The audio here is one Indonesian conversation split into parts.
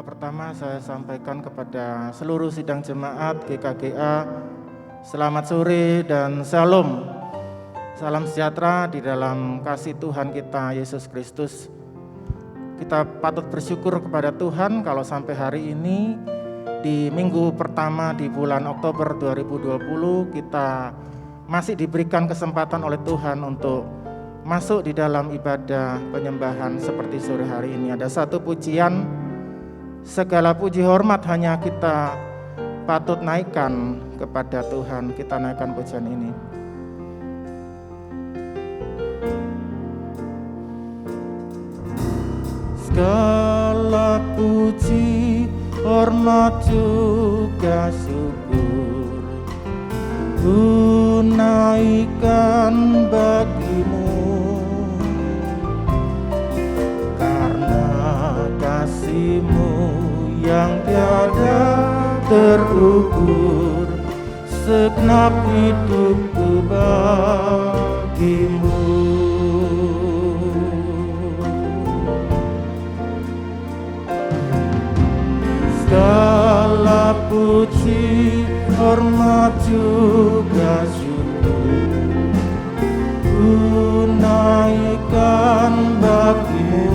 pertama saya sampaikan kepada seluruh sidang jemaat GKGA, selamat sore dan shalom. Salam sejahtera di dalam kasih Tuhan kita Yesus Kristus. Kita patut bersyukur kepada Tuhan kalau sampai hari ini di minggu pertama di bulan Oktober 2020 kita masih diberikan kesempatan oleh Tuhan untuk masuk di dalam ibadah penyembahan seperti sore hari ini. Ada satu pujian, segala puji hormat hanya kita patut naikkan kepada Tuhan. Kita naikkan pujian ini. Segala puji hormat juga syukur ku naikkan bagimu, karena kasih-Mu yang tiada terukur, segenap hidupku bagimu. Segala puji hormat juga syukur ku naikkan bagimu,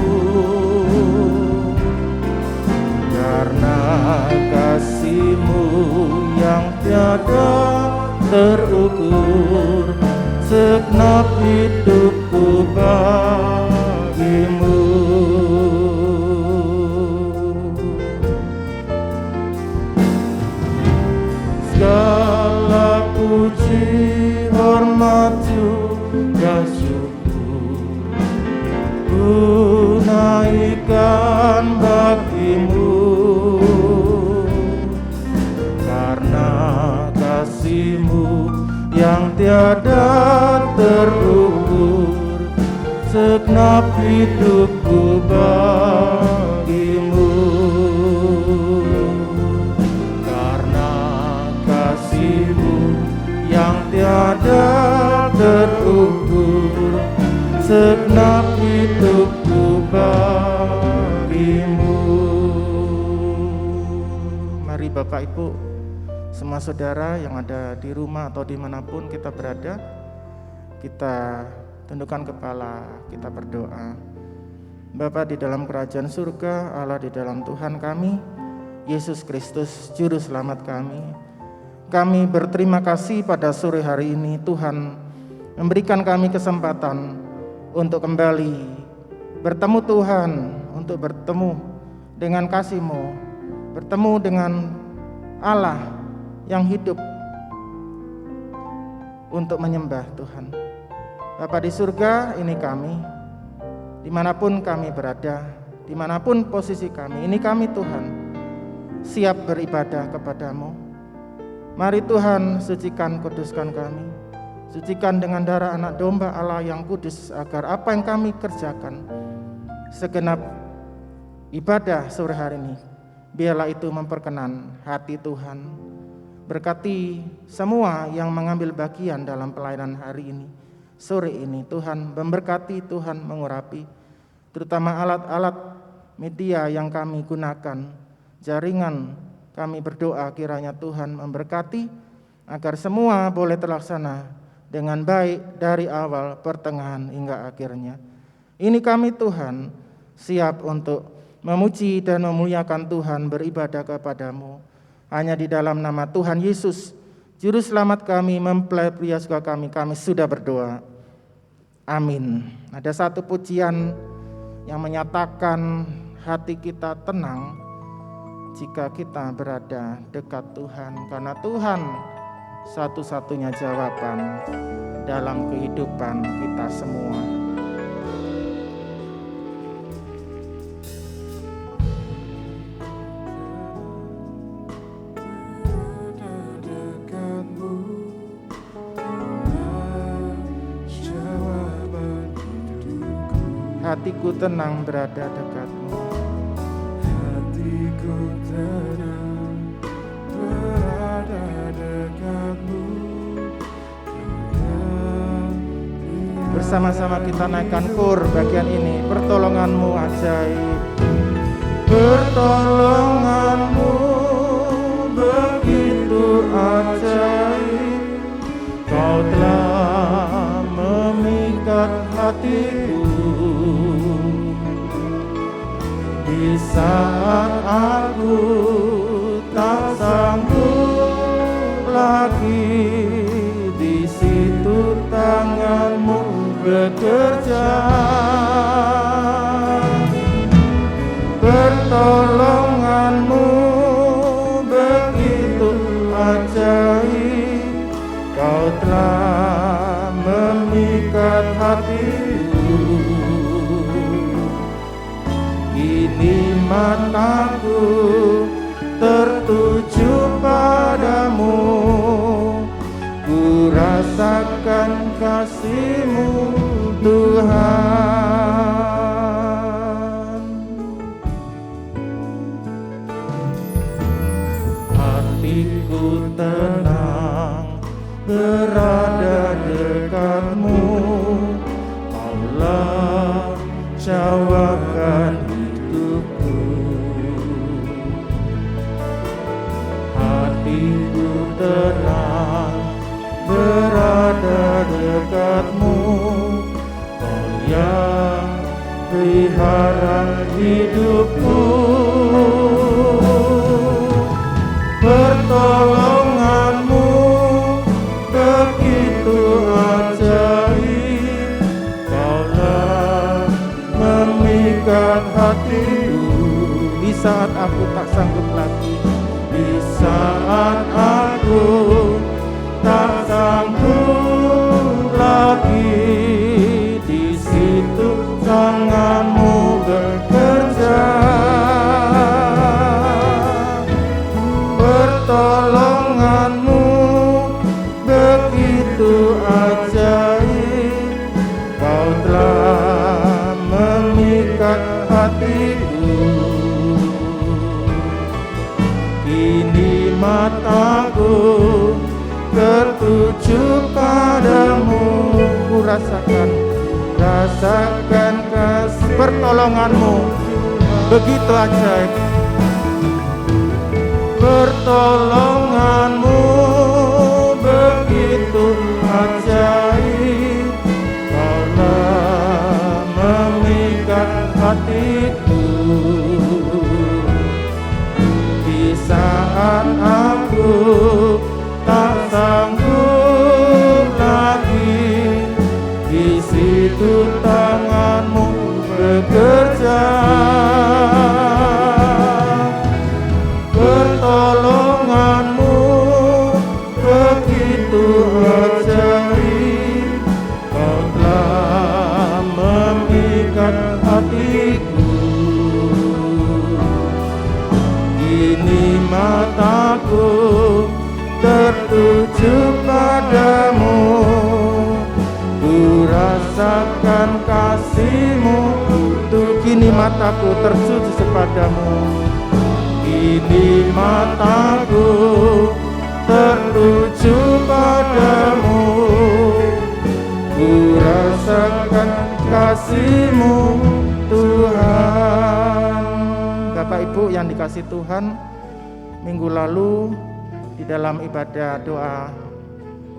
karena kasih-Mu yang tiada terukur, segenap hidupku bagimu. Segala puji hormat juga syukur ku naikkan bagimu, karena kasih-Mu yang tiada terukur, segenap hidupku bagimu. Yang tiada terukur, segenap hidupku bagimu. Mari Bapak Ibu, semua saudara yang ada di rumah atau dimanapun kita berada, kita tundukkan kepala, kita berdoa. Bapa di dalam kerajaan surga, Allah di dalam Tuhan kami, Yesus Kristus, Juru Selamat kami berterima kasih pada sore hari ini Tuhan memberikan kami kesempatan untuk kembali bertemu Tuhan, untuk bertemu dengan kasih-Mu, bertemu dengan Allah yang hidup untuk menyembah Tuhan. Bapa di surga, ini kami, dimanapun kami berada, dimanapun posisi kami, ini kami Tuhan, siap beribadah kepadamu. Mari Tuhan, sucikan, kuduskan kami. Sucikan dengan darah anak domba Allah yang kudus, agar apa yang kami kerjakan, segenap ibadah sore hari ini, biarlah itu memperkenan hati Tuhan. Berkati semua yang mengambil bagian dalam pelayanan hari ini, sore ini. Tuhan memberkati, Tuhan mengurapi, terutama alat-alat media yang kami gunakan, jaringan. Kami berdoa kiranya Tuhan memberkati agar semua boleh terlaksana dengan baik dari awal, pertengahan hingga akhirnya. Ini kami Tuhan siap untuk memuji dan memuliakan Tuhan, beribadah kepadamu. Hanya di dalam nama Tuhan Yesus, Juru Selamat kami, mempelai pria surga kami sudah berdoa. Amin. Ada satu pujian yang menyatakan hati kita tenang jika kita berada dekat Tuhan, karena Tuhan satu-satunya jawaban dalam kehidupan kita semua. Hatiku tenang berada dekatmu. Hatiku tenang berada dekatmu. Bersama-sama kita naikkan kur bagian ini. Pertolonganmu ajaib. Pertolonganmu begitu ajaib, Kau telah memikat hatiku. Di saat aku tak sanggup lagi, di situ tanganmu bekerja. Pertolonganmu begitu ajaib, Kau telah memikat hatiku. Kini mataku tertuju padamu, ku rasakan kasih-Mu Tuhan. Hatiku tenang berada dekat-Mu, Kaulah jawaban hidupku. Hatiku tenang berada dekat-Mu, Kau yang pelihara hidupku. Pertolonganmu begitu ajaib, Kaulah memikat hatiku. Di saat aku tak sanggup lagi, di saat aku tak sanggup lagi, di situ tangan-Mu bekerja. Pertolonganmu begitu ajaib, Kau telah memikat hatiku. Kini mataku tertuju padamu, ku rasakan kasih. Pertolonganmu begitu ajaib, pertolonganmu begitu ajaib, Kaulah memikat hatiku. Di saat aku tak sanggup lagi, di situ tangan-Mu bekerja. Pertolonganmu begitu ajaib, Kau telah memikat hatiku. Kini mataku tertuju padamu, ku rasakan kasih-Mu. Kini mataku tertuju padamu, kini mataku tertuju padamu, ku rasakan kasih-Mu Tuhan. Bapak Ibu yang dikasih Tuhan, minggu lalu di dalam ibadah doa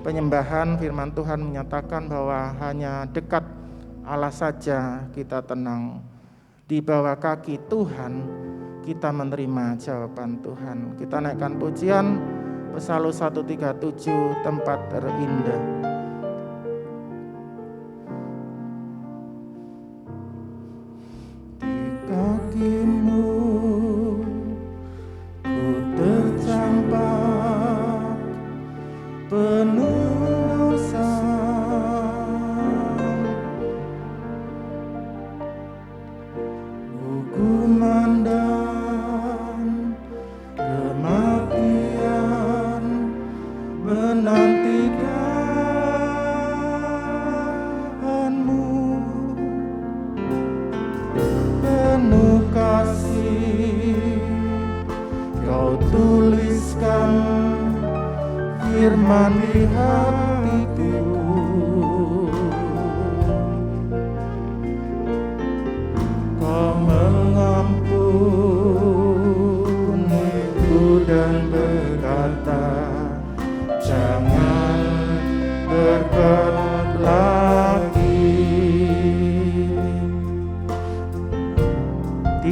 penyembahan firman Tuhan menyatakan bahwa hanya dekat Allah saja kita tenang. Di bawah kaki Tuhan kita menerima jawaban Tuhan. Kita naikkan pujian Psalus 137, tempat terindah. Di kaki-Mu ku tercampak penuh dosa, hukuman dan kematian menantikan-Mu. Penuh kasih Kau tuliskan firman di hatiku. Kau mengampuni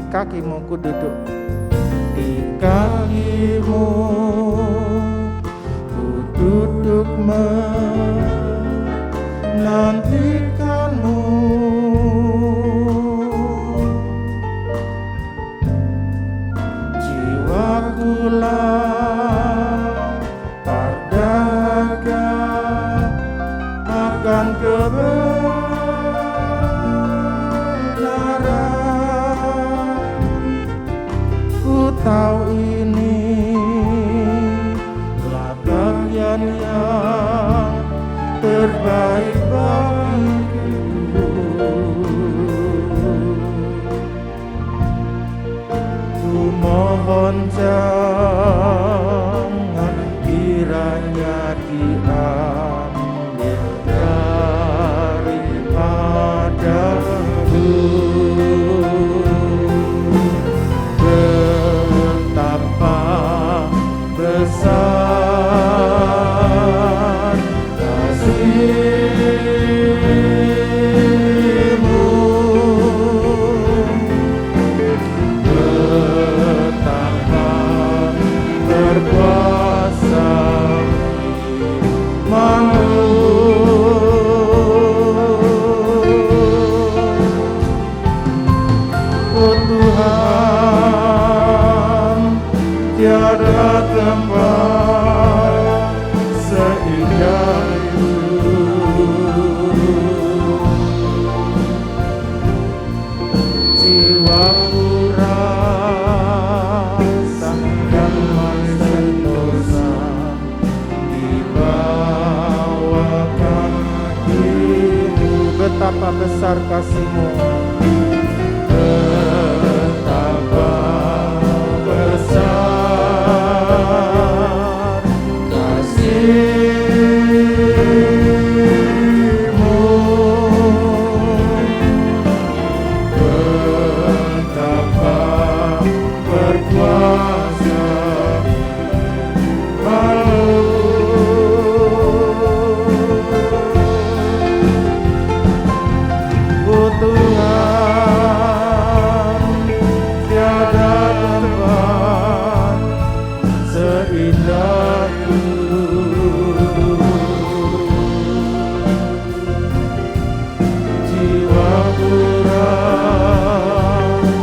kakimu ku duduk di kakimu, ku duduk menantikanmu. Jiwaku lapar dahaga akan kebenaran. Ku tahu ini adalah bagian yang terbaik bagiku. Ku mohon jangan kiranya diambil daripadaku. Betapa besar kasih-Mu, betapa berkuasa firman-Mu. Oh Tuhan, tiada tempat seindah itu. Jiwaku rasakan sentosa di bawah kaki-Mu. Betapa besar kasih-Mu, betapa besar kasih-Mu, betapa berkuasa firman-Mu. Oh Tuhan, tiada tempat seindah itu. Jiwaku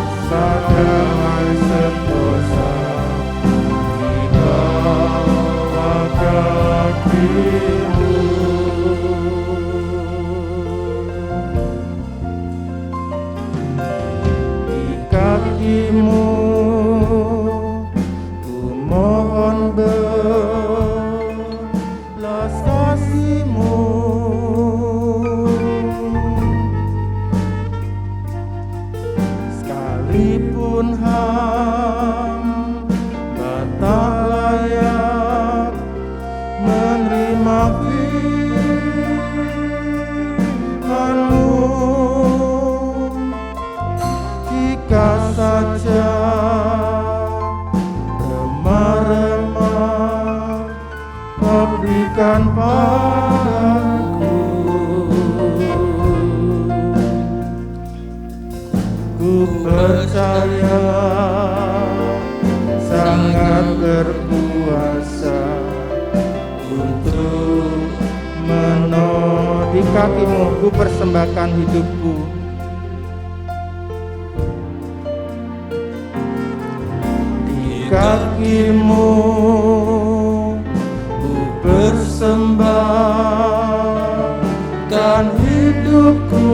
rasakan sentosa di bawah kaki-Mu. Di kaki-Mu ku mohon belas kasih-Mu. Sekalipun hamba tak layak menerima firman-Mu, jika saja remah-remah Kau berikan padaku. Ku percaya sangat berkuasa untuk di kaki-Mu ku persembahkan hidupku. Di kaki-Mu ku persembahkan hidupku.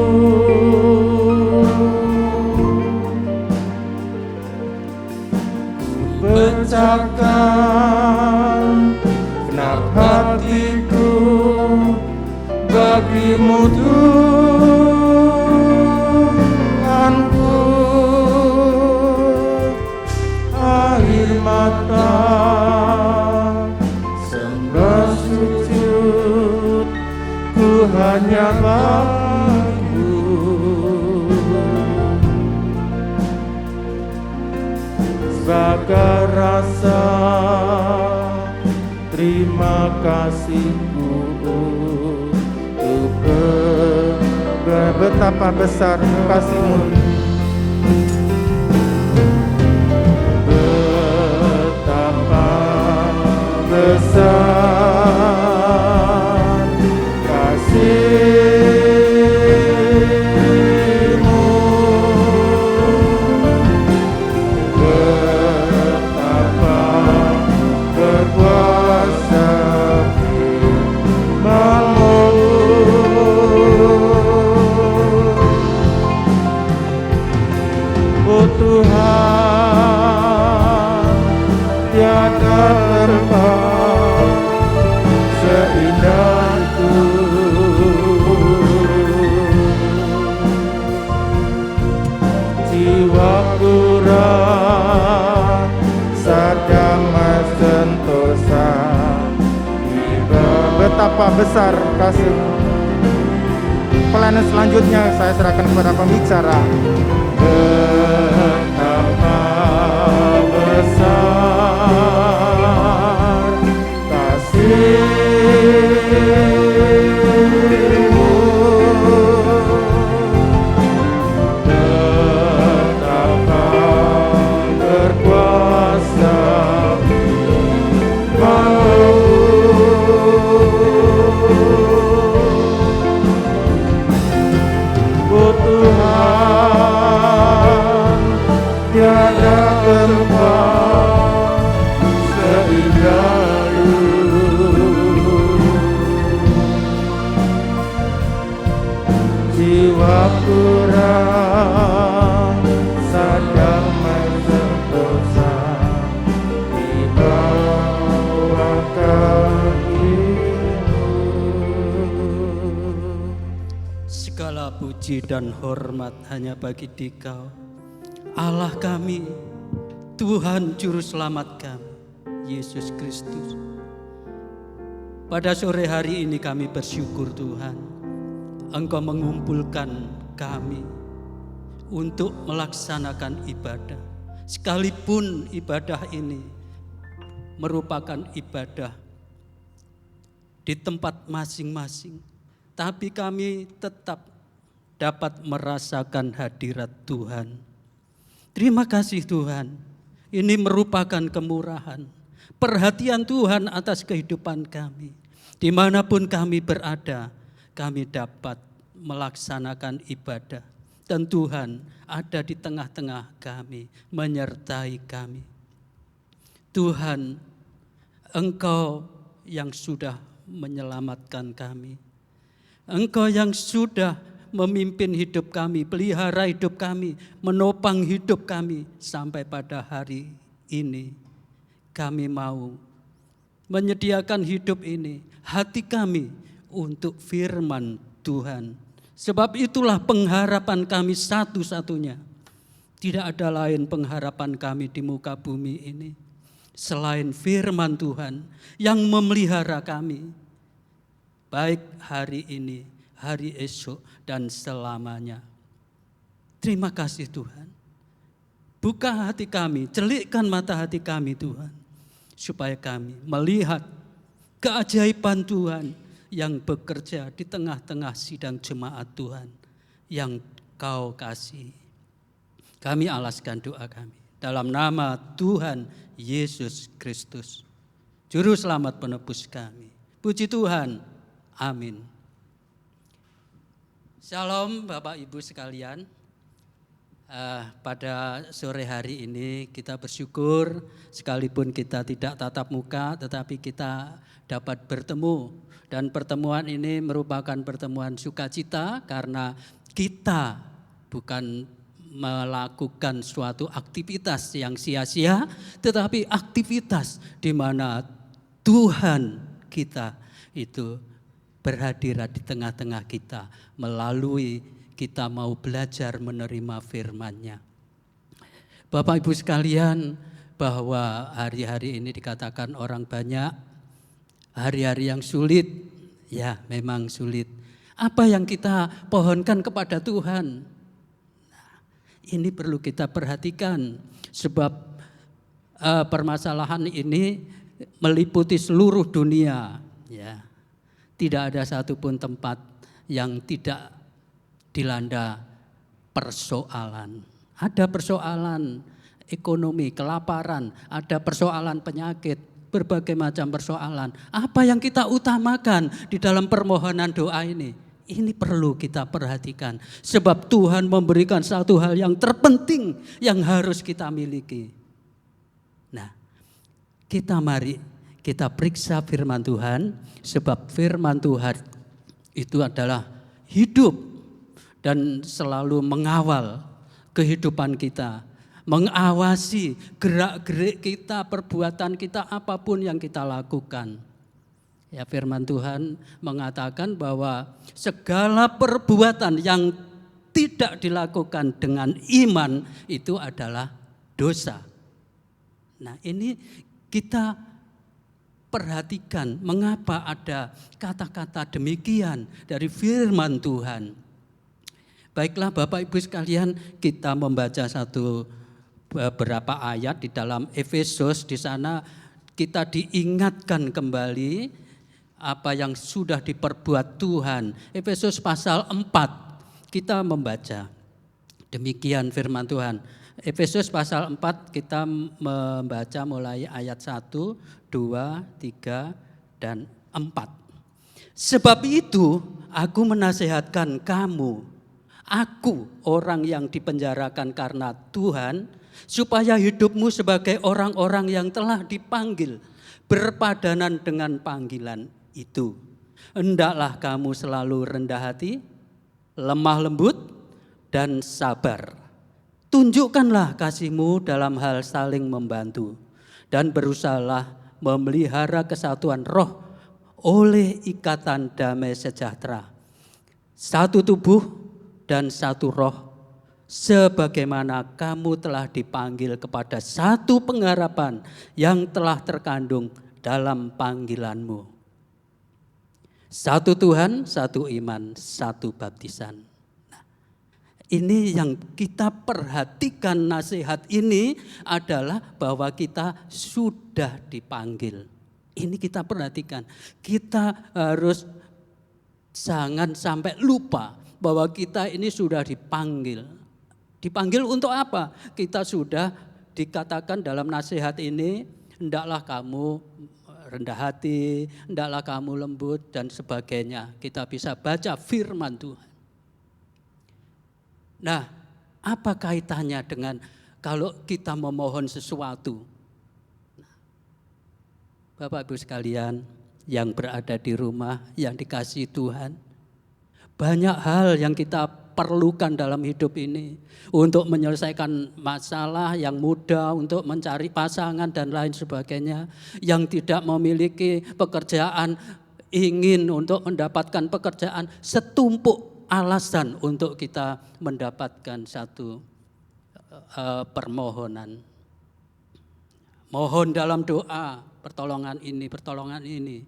Ku pecahkan genap hatiku bagi-Mu Tuhanku. Air mata sembah sujud ku hanya bagi-Mu. Sebagai rasa terima kasihku betapa besar kasih-Mu. Bapa besar kasih-Mu. Pelayanan selanjutnya saya serahkan kepada pembicara. Betapa besar kasih-Mu, betapa berkuasa Tuhan, tiada tempat seindah Lu. Jiwaku sedang bersentosa di bawah kaki-Mu. Segala puji dan hormat hanya bagi Dikau, Allah kami, Tuhan Juru Selamat kami, Yesus Kristus. Pada sore hari ini kami bersyukur Tuhan, Engkau mengumpulkan kami untuk melaksanakan ibadah. Sekalipun ibadah ini merupakan ibadah di tempat masing-masing, tapi kami tetap dapat merasakan hadirat Tuhan. Terima kasih Tuhan, ini merupakan kemurahan, perhatian Tuhan atas kehidupan kami. Dimanapun kami berada, kami dapat melaksanakan ibadah. Dan Tuhan ada di tengah-tengah kami, menyertai kami. Tuhan, Engkau yang sudah menyelamatkan kami. Engkau yang sudah memimpin hidup kami, pelihara hidup kami, menopang hidup kami sampai pada hari ini. Kami mau menyediakan hidup ini, hati kami untuk firman Tuhan. Sebab itulah pengharapan kami satu-satunya. Tidak ada lain pengharapan kami di muka bumi ini selain firman Tuhan yang memelihara kami, baik hari ini, hari esok, dan selamanya. Terima kasih Tuhan. Buka hati kami, celikkan mata hati kami Tuhan, supaya kami melihat keajaiban Tuhan yang bekerja di tengah-tengah sidang jemaat Tuhan yang Kau kasih. Kami alaskan doa kami dalam nama Tuhan Yesus Kristus, Juru Selamat penebus kami. Puji Tuhan. Amin. Shalom Bapak Ibu sekalian. Pada sore hari ini kita bersyukur sekalipun kita tidak tatap muka, tetapi kita dapat bertemu. Dan pertemuan ini merupakan pertemuan sukacita karena kita bukan melakukan suatu aktivitas yang sia-sia, tetapi aktivitas di mana Tuhan kita itu berhadirat di tengah-tengah kita melalui kita mau belajar menerima firman-Nya. Bapak Ibu sekalian, bahwa hari-hari ini dikatakan orang banyak, hari-hari yang sulit, ya memang sulit. Apa yang kita pohonkan kepada Tuhan? Nah, ini perlu kita perhatikan, sebab permasalahan ini meliputi seluruh dunia. Ya, tidak ada satupun tempat yang tidak dilanda persoalan. Ada persoalan ekonomi, kelaparan, ada persoalan penyakit, berbagai macam persoalan. Apa yang kita utamakan di dalam permohonan doa ini? Ini perlu kita perhatikan. Sebab Tuhan memberikan satu hal yang terpenting yang harus kita miliki. Nah, mari kita periksa firman Tuhan. Sebab firman Tuhan itu adalah hidup dan selalu mengawal kehidupan kita, mengawasi gerak-gerik kita, perbuatan kita, apapun yang kita lakukan. Ya, firman Tuhan mengatakan bahwa segala perbuatan yang tidak dilakukan dengan iman itu adalah dosa. Nah, ini kita perhatikan mengapa ada kata-kata demikian dari firman Tuhan. Baiklah Bapak Ibu sekalian, kita membaca beberapa ayat di dalam Efesus. Di sana kita diingatkan kembali apa yang sudah diperbuat Tuhan. Efesus pasal 4 kita membaca. Demikian firman Tuhan. Efesus pasal 4 kita membaca mulai ayat 1, 2, 3, dan 4. Sebab itu aku menasihatkan kamu, aku orang yang dipenjarakan karena Tuhan, supaya hidupmu sebagai orang-orang yang telah dipanggil berpadanan dengan panggilan itu. Hendaklah kamu selalu rendah hati, lemah lembut, dan sabar. Tunjukkanlah kasihmu dalam hal saling membantu dan berusahalah memelihara kesatuan roh oleh ikatan damai sejahtera. Satu tubuh dan satu roh, sebagaimana kamu telah dipanggil kepada satu pengharapan yang telah terkandung dalam panggilanmu. Satu Tuhan, satu iman, satu baptisan. Ini yang kita perhatikan, nasihat ini adalah bahwa kita sudah dipanggil. Ini kita perhatikan. Kita harus jangan sampai lupa bahwa kita ini sudah dipanggil. Dipanggil untuk apa? Kita sudah dikatakan dalam nasihat ini, hendaklah kamu rendah hati, hendaklah kamu lembut, dan sebagainya. Kita bisa baca firman Tuhan. Nah, apa kaitannya dengan kalau kita memohon sesuatu? Bapak Ibu sekalian yang berada di rumah, yang dikasihi Tuhan, banyak hal yang kita perlukan dalam hidup ini untuk menyelesaikan masalah yang mudah, untuk mencari pasangan dan lain sebagainya. Yang tidak memiliki pekerjaan ingin untuk mendapatkan pekerjaan, setumpuk alasan untuk kita mendapatkan satu permohonan. Mohon dalam doa, pertolongan ini.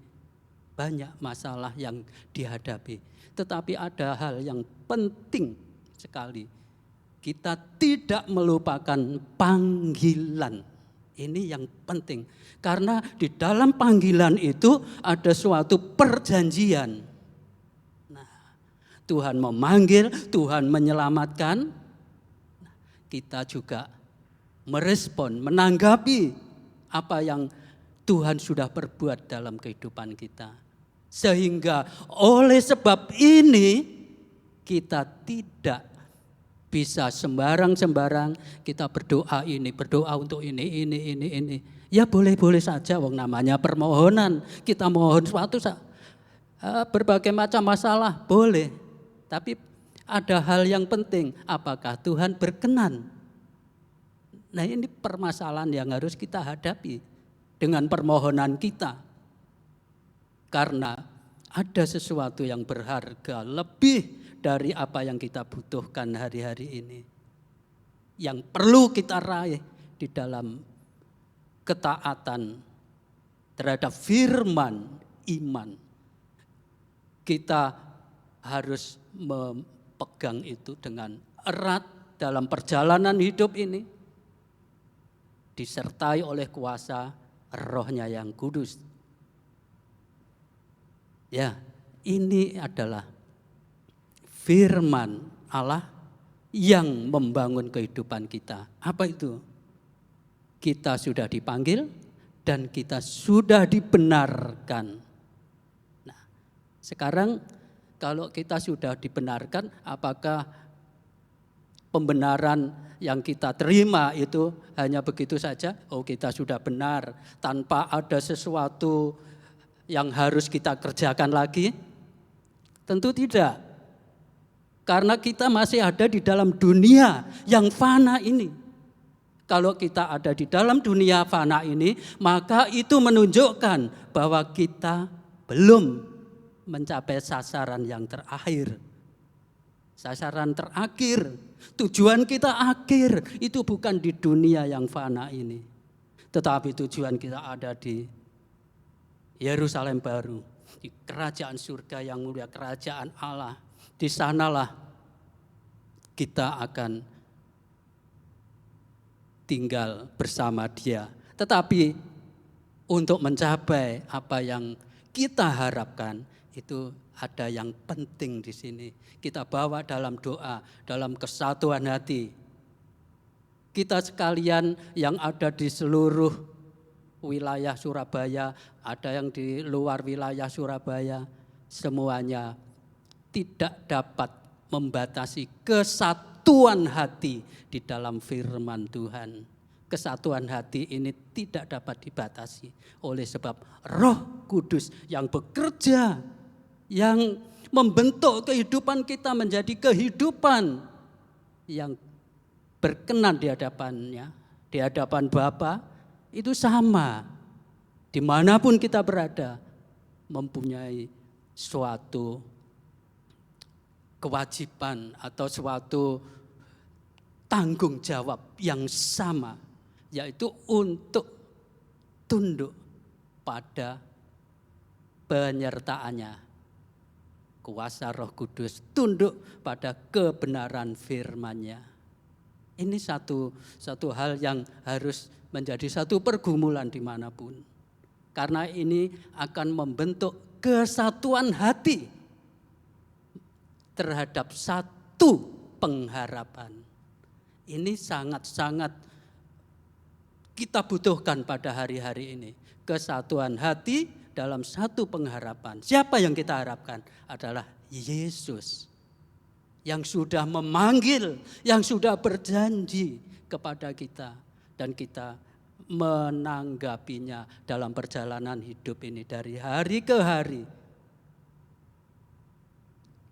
Banyak masalah yang dihadapi. Tetapi ada hal yang penting sekali. Kita tidak melupakan panggilan. Ini yang penting. Karena di dalam panggilan itu ada suatu perjanjian. Tuhan memanggil, Tuhan menyelamatkan, kita juga merespon, menanggapi apa yang Tuhan sudah perbuat dalam kehidupan kita. Sehingga oleh sebab ini kita tidak bisa sembarang-sembarang kita berdoa untuk ini. Ya boleh-boleh saja, wong namanya permohonan. Kita mohon suatu berbagai macam masalah, boleh. Tapi ada hal yang penting, apakah Tuhan berkenan? Nah ini permasalahan yang harus kita hadapi dengan permohonan kita. Karena ada sesuatu yang berharga lebih dari apa yang kita butuhkan hari-hari ini. Yang perlu kita raih di dalam ketaatan terhadap firman iman. Kita harus memegang itu dengan erat dalam perjalanan hidup ini, disertai oleh kuasa Roh-Nya yang kudus. Ya, ini adalah firman Allah yang membangun kehidupan kita. Apa itu? Kita sudah dipanggil dan kita sudah dibenarkan. Nah, sekarang kalau kita sudah dibenarkan, apakah pembenaran yang kita terima itu hanya begitu saja? Oh, kita sudah benar tanpa ada sesuatu yang harus kita kerjakan lagi? Tentu tidak. Karena kita masih ada di dalam dunia yang fana ini. Kalau kita ada di dalam dunia fana ini, maka itu menunjukkan bahwa kita belum mencapai sasaran yang terakhir. Sasaran terakhir, tujuan kita akhir, itu bukan di dunia yang fana ini. Tetapi tujuan kita ada di Yerusalem baru, di kerajaan surga yang mulia, kerajaan Allah. Di sanalah kita akan tinggal bersama Dia. Tetapi untuk mencapai apa yang kita harapkan, itu ada yang penting di sini. Kita bawa dalam doa, dalam kesatuan hati. Kita sekalian yang ada di seluruh wilayah Surabaya, ada yang di luar wilayah Surabaya, semuanya tidak dapat membatasi kesatuan hati di dalam firman Tuhan. Kesatuan hati ini tidak dapat dibatasi oleh sebab Roh Kudus yang bekerja, yang membentuk kehidupan kita menjadi kehidupan yang berkenan di hadapannya, di hadapan Bapa, itu sama. Dimanapun kita berada, mempunyai suatu kewajiban atau suatu tanggung jawab yang sama, yaitu untuk tunduk pada penyertaannya. Kuasa Roh Kudus, tunduk pada kebenaran firman-Nya. Ini satu hal yang harus menjadi satu pergumulan dimanapun. Karena ini akan membentuk kesatuan hati terhadap satu pengharapan. Ini sangat-sangat kita butuhkan pada hari-hari ini. Kesatuan hati dalam satu pengharapan. Siapa yang kita harapkan? Adalah Yesus. Yang sudah memanggil, yang sudah berjanji kepada kita. Dan kita menanggapinya dalam perjalanan hidup ini dari hari ke hari.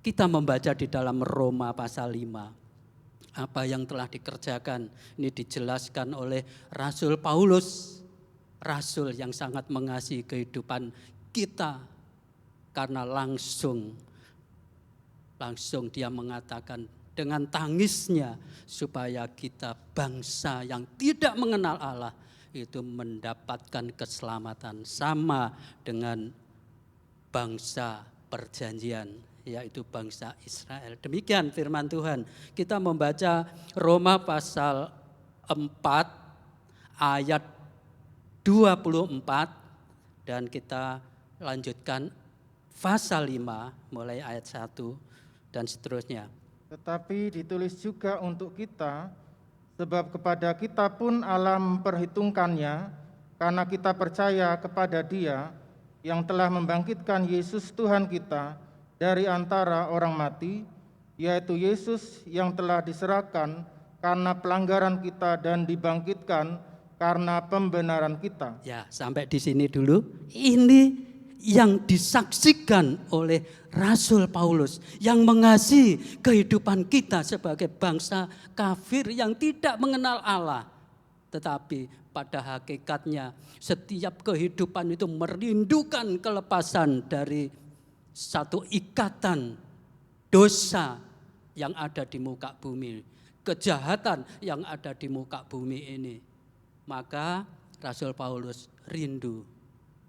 Kita membaca di dalam Roma pasal 5. Apa yang telah dikerjakan ini dijelaskan oleh Rasul Paulus. Rasul yang sangat mengasihi kehidupan kita. Karena langsung dia mengatakan dengan tangisnya supaya kita bangsa yang tidak mengenal Allah itu mendapatkan keselamatan sama dengan bangsa perjanjian, yaitu bangsa Israel. Demikian firman Tuhan. Kita membaca Roma pasal 4 ayat 24 dan kita lanjutkan pasal 5 mulai ayat 1 dan seterusnya. Tetapi ditulis juga untuk kita, sebab kepada kita pun Allah memperhitungkannya, karena kita percaya kepada Dia yang telah membangkitkan Yesus Tuhan kita dari antara orang mati, yaitu Yesus yang telah diserahkan karena pelanggaran kita dan dibangkitkan karena pembenaran kita. Ya, sampai di sini dulu. Ini yang disaksikan oleh Rasul Paulus yang mengasihi kehidupan kita sebagai bangsa kafir yang tidak mengenal Allah. Tetapi pada hakikatnya setiap kehidupan itu merindukan kelepasan dari satu ikatan dosa yang ada di muka bumi, kejahatan yang ada di muka bumi ini. Maka Rasul Paulus rindu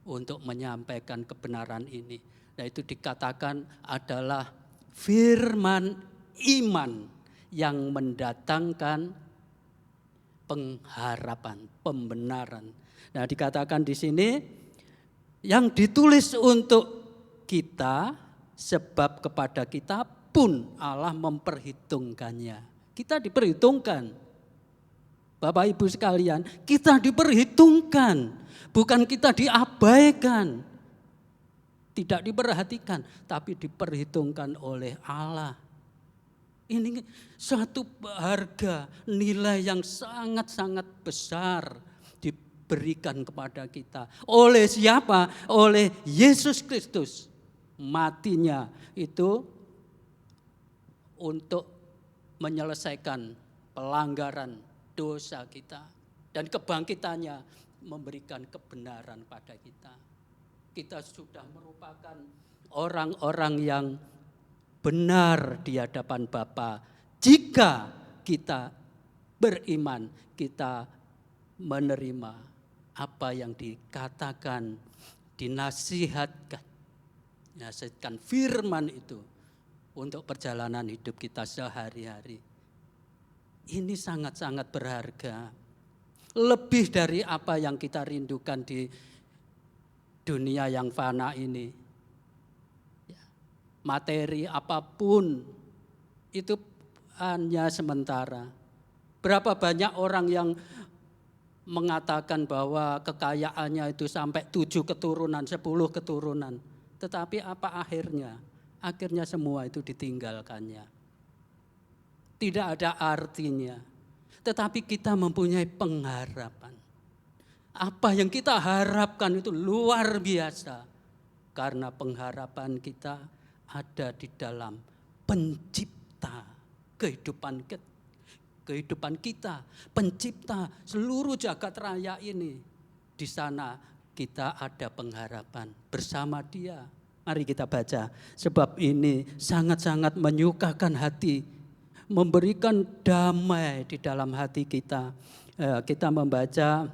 untuk menyampaikan kebenaran ini. Nah, itu dikatakan adalah firman iman yang mendatangkan pengharapan, pembenaran. Nah, dikatakan di sini yang ditulis untuk kita sebab kepada kita pun Allah memperhitungkannya. Kita diperhitungkan. Bapak Ibu sekalian, kita diperhitungkan, bukan kita diabaikan, tidak diperhatikan, tapi diperhitungkan oleh Allah. Ini suatu harga nilai yang sangat-sangat besar diberikan kepada kita. Oleh siapa? Oleh Yesus Kristus. Matinya itu untuk menyelesaikan pelanggaran dosa kita, dan kebangkitannya memberikan kebenaran pada kita. Kita sudah merupakan orang-orang yang benar di hadapan Bapa jika kita beriman, kita menerima apa yang dikatakan dinasihatkan firman itu untuk perjalanan hidup kita sehari-hari. Ini sangat-sangat berharga. Lebih dari apa yang kita rindukan di dunia yang fana ini. Materi apapun itu hanya sementara. Berapa banyak orang yang mengatakan bahwa kekayaannya itu sampai 7 keturunan, 10 keturunan. Tetapi apa akhirnya? Akhirnya semua itu ditinggalkannya. Tidak ada artinya. Tetapi kita mempunyai pengharapan. Apa yang kita harapkan itu luar biasa. Karena pengharapan kita ada di dalam pencipta kehidupan kita, pencipta seluruh jagat raya ini. Di sana kita ada pengharapan bersama Dia. Mari kita baca, sebab ini sangat-sangat menyukakan hati, memberikan damai di dalam hati kita. Kita membaca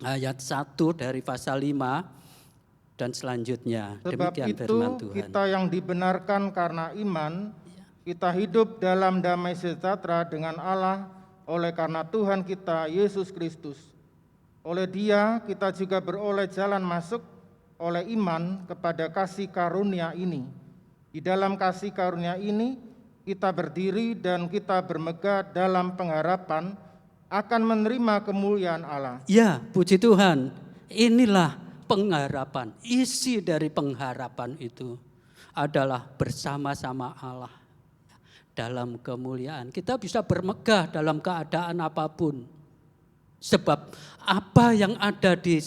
ayat 1 dari pasal 5 dan selanjutnya. Sebab Demikian itu firman Tuhan. kita yang dibenarkan karena iman, kita hidup dalam damai sejahtera dengan Allah oleh karena Tuhan kita Yesus Kristus. Oleh Dia kita juga beroleh jalan masuk oleh iman kepada kasih karunia ini. Di dalam kasih karunia ini kita berdiri dan kita bermegah dalam pengharapan akan menerima kemuliaan Allah. Ya, puji Tuhan. Inilah pengharapan. Isi dari pengharapan itu adalah bersama-sama Allah dalam kemuliaan. Kita bisa bermegah dalam keadaan apapun. Sebab apa yang ada di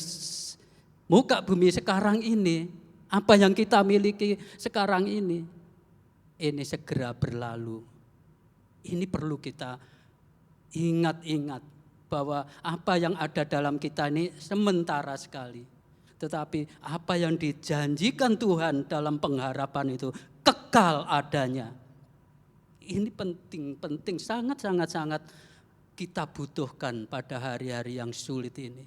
muka bumi sekarang ini, apa yang kita miliki sekarang ini segera berlalu. Ini perlu kita ingat-ingat bahwa apa yang ada dalam kita ini sementara sekali. Tetapi apa yang dijanjikan Tuhan dalam pengharapan itu kekal adanya. Ini penting, sangat kita butuhkan pada hari-hari yang sulit ini.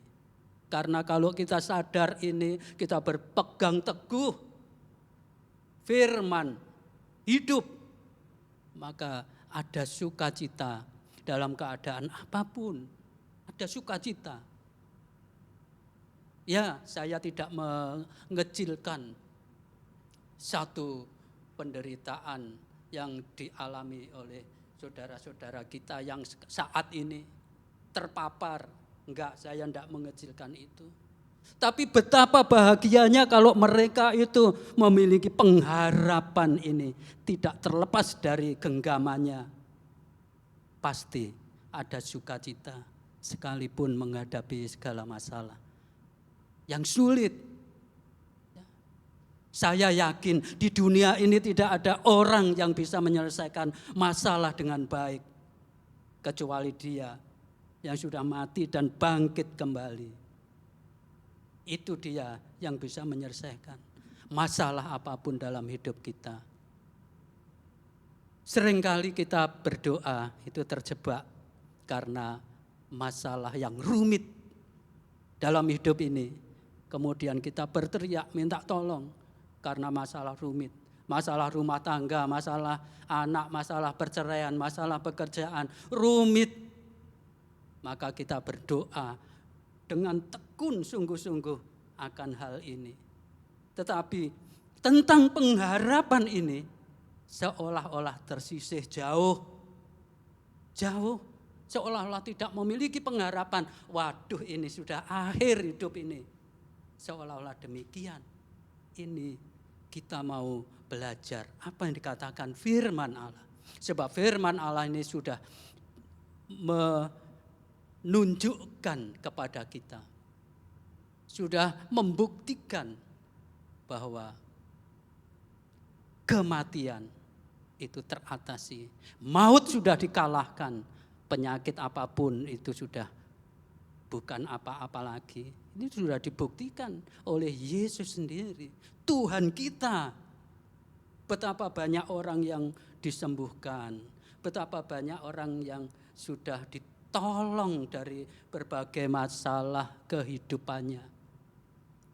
Karena kalau kita sadar ini, kita berpegang teguh firman hidup, maka ada sukacita dalam keadaan apapun. Ada sukacita. Ya, saya tidak mengecilkan satu penderitaan yang dialami oleh saudara-saudara kita yang saat ini terpapar. Enggak, saya tidak mengecilkan itu. Tapi betapa bahagianya kalau mereka itu memiliki pengharapan ini. Tidak terlepas dari genggamannya. Pasti ada sukacita sekalipun menghadapi segala masalah yang sulit. Saya yakin di dunia ini tidak ada orang yang bisa menyelesaikan masalah dengan baik. Kecuali Dia yang sudah mati dan bangkit kembali. Itu Dia yang bisa menyelesaikan masalah apapun dalam hidup kita. Seringkali kita berdoa itu terjebak karena masalah yang rumit dalam hidup ini. Kemudian kita berteriak minta tolong karena masalah rumit. Masalah rumah tangga, masalah anak, masalah perceraian, masalah pekerjaan, rumit. Maka kita berdoa dengan tekun sungguh-sungguh akan hal ini. Tetapi tentang pengharapan ini seolah-olah tersisih jauh. Seolah-olah tidak memiliki pengharapan. Waduh, ini sudah akhir hidup ini. Seolah-olah demikian. Ini kita mau belajar apa yang dikatakan firman Allah. Sebab firman Allah ini sudah menunjukkan kepada kita, sudah membuktikan bahwa kematian itu teratasi, maut sudah dikalahkan, penyakit apapun itu sudah bukan apa-apa lagi. Ini sudah dibuktikan oleh Yesus sendiri, Tuhan kita. Betapa banyak orang yang disembuhkan, betapa banyak orang yang sudah ditolong dari berbagai masalah kehidupannya.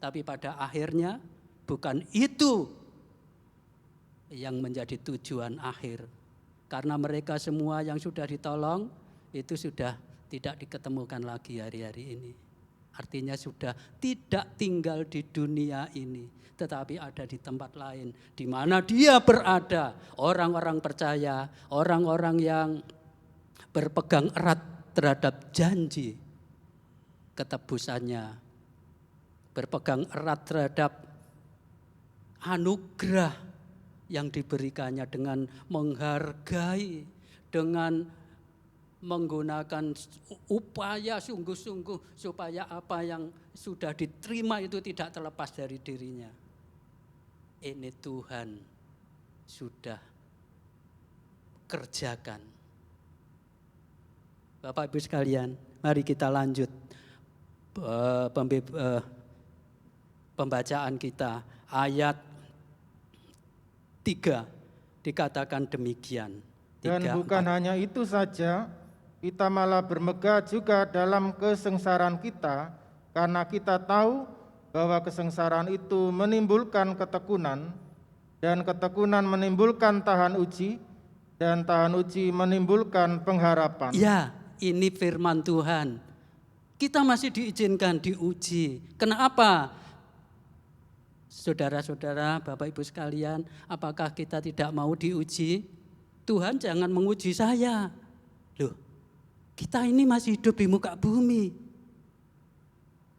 Tapi pada akhirnya bukan itu yang menjadi tujuan akhir. Karena mereka semua yang sudah ditolong itu sudah tidak diketemukan lagi hari-hari ini. Artinya sudah tidak tinggal di dunia ini, tetapi ada di tempat lain di mana dia berada. Orang-orang percaya, orang-orang yang berpegang erat terhadap janji ketebusannya, berpegang erat terhadap anugerah yang diberikannya dengan menghargai, dengan menggunakan upaya sungguh-sungguh supaya apa yang sudah diterima itu tidak terlepas dari dirinya. Ini Tuhan sudah kerjakan. Bapak Ibu sekalian, mari kita lanjut pembacaan kita. Ayat 3 dikatakan demikian. Dan bukan hanya itu saja, kita malah bermegah juga dalam kesengsaraan kita, karena kita tahu bahwa kesengsaraan itu menimbulkan ketekunan, dan ketekunan menimbulkan tahan uji, dan tahan uji menimbulkan pengharapan. Ya, ini firman Tuhan. Kita masih diizinkan diuji. Kenapa? Saudara-saudara, Bapak Ibu sekalian, apakah kita tidak mau diuji? Tuhan jangan menguji saya. Loh, kita ini masih hidup di muka bumi.